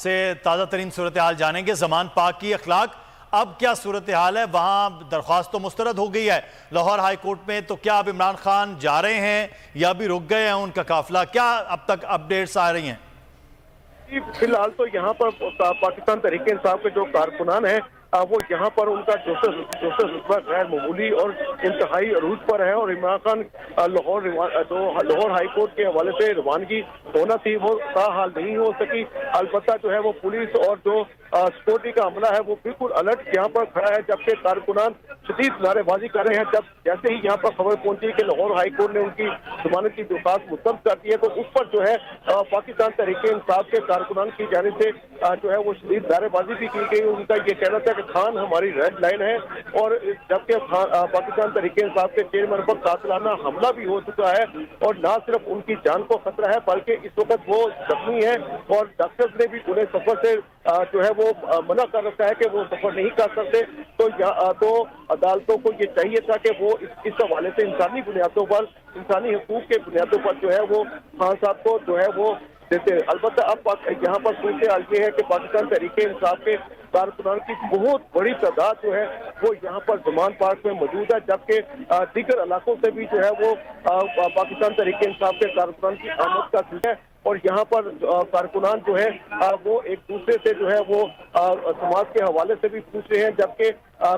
سے تازہ ترین صورتحال جانیں گے۔ زمان پاک کی اخلاق اب کیا صورتحال ہے؟ وہاں درخواست تو مسترد ہو گئی ہے لاہور ہائی کورٹ میں، تو کیا اب عمران خان جا رہے ہیں یا بھی رک گئے ہیں ان کا قافلہ؟ کیا اب تک اپڈیٹس آ رہی ہیں؟ فی الحال تو یہاں پر پاکستان تحریک انصاف کے جو کارکنان ہیں وہ یہاں پر ان کا جوش غیر معمولی اور انتہائی عروج پر ہے، اور عمران خان لاہور ہائی کورٹ کے حوالے سے روانگی ہونا تھی وہ تاحال نہیں ہو سکی۔ البتہ جو ہے وہ پولیس اور جو سیکورٹی کا عملہ ہے وہ بالکل الرٹ یہاں پر کھڑا ہے، جبکہ کارکنان شدید نعرے بازی کر رہے ہیں۔ جب جیسے ہی یہاں پر خبر پہنچی کہ لاہور ہائی کورٹ نے ان کی ضمانت کی درخواست مسترد کر دی ہے، تو اس پر جو ہے پاکستان تحریک انصاف کے کارکنان کی جانب سے جو ہے وہ شدید نعرے بازی بھی کی گئی۔ ان کا یہ کہنا تھا کہ خان ہماری ریڈ لائن ہے، اور جبکہ پاکستان تحریک انصاف کے چیئرمین پر قاتلانہ حملہ بھی ہو چکا ہے، اور نہ صرف ان کی جان کو خطرہ ہے بلکہ اس وقت وہ زخمی ہے، اور ڈاکٹرز نے بھی انہیں سفر سے جو ہے وہ منع کر رکھا ہے کہ وہ سفر نہیں کر سکتے۔ تو عدالتوں کو یہ چاہیے تھا کہ وہ اس حوالے سے انسانی بنیادوں پر، انسانی حقوق کے بنیادوں پر جو ہے وہ خان صاحب کو جو ہے وہ دیتے۔ البتہ اب یہاں پر صورتحال یہ ہے کہ پاکستان تحریک انصاف کے کارکنان کی بہت بڑی تعداد جو ہے وہ یہاں پر زمان پارک میں موجود ہے، جبکہ دیگر علاقوں سے بھی جو ہے وہ پاکستان تحریک انصاف کے کارکنان کی آمد کا سلسلہ ہے، اور یہاں پر کارکنان جو ہے وہ ایک دوسرے سے جو ہے وہ سماج کے حوالے سے بھی پوچھ رہے ہیں، جبکہ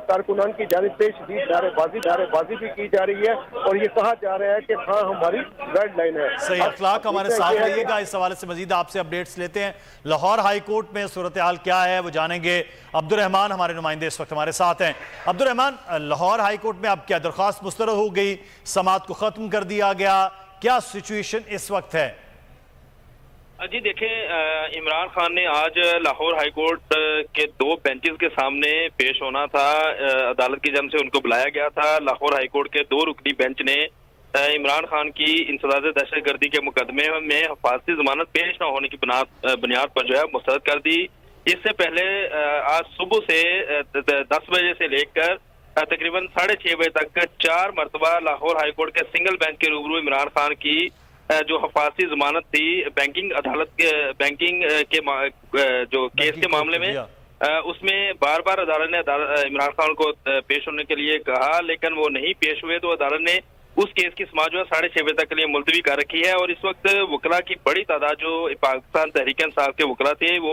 کارکنان کی جانب سے شدید نعرے بازی بھی کی جا رہی ہے، اور یہ کہا جا رہا ہے کہ ہاں ہماری ریڈ لائن ہے۔ صحیح، اخلاق ہمارے ساتھ رہیے گا، اس حوالے سے مزید آپ سے اپڈیٹس لیتے ہیں۔ لاہور ہائی کورٹ میں صورتحال کیا ہے وہ جانیں گے۔ عبدالرحمان ہمارے نمائندے اس وقت ہمارے ساتھ ہیں۔ عبدالرحمان، لاہور ہائی کورٹ میں اب کیا درخواست مسترد ہو گئی، سماعت کو ختم کر دیا گیا، کیا سچویشن اس وقت ہے؟ جی دیکھیں، عمران خان نے آج لاہور ہائی کورٹ کے 2 بینچز کے سامنے پیش ہونا تھا۔ عدالت کی جانب سے ان کو بلایا گیا تھا۔ لاہور ہائی کورٹ کے 2 رکنی بینچ نے عمران خان کی انسداد دہشت گردی کے مقدمے میں حفاظتی ضمانت پیش نہ ہونے کی بنیاد پر جو ہے مسترد کر دی۔ اس سے پہلے آج صبح سے 10 بجے سے لے کر تقریباً 6:30 بجے تک 4 مرتبہ لاہور ہائی کورٹ کے سنگل بینچ کے روبرو عمران خان کی جو حفاظتی ضمانت تھی بینکنگ کے جو کیس کے معاملے میں، اس میں بار بار عدالت نے عمران خان کو پیش ہونے کے لیے کہا، لیکن وہ نہیں پیش ہوئے، تو عدالت نے اس کیس کی سماعت جو ہے 6:30 بجے تک کے لیے ملتوی کر رکھی ہے، اور اس وقت وکلاء کی بڑی تعداد جو پاکستان تحریک انصاف کے وکلاء تھے وہ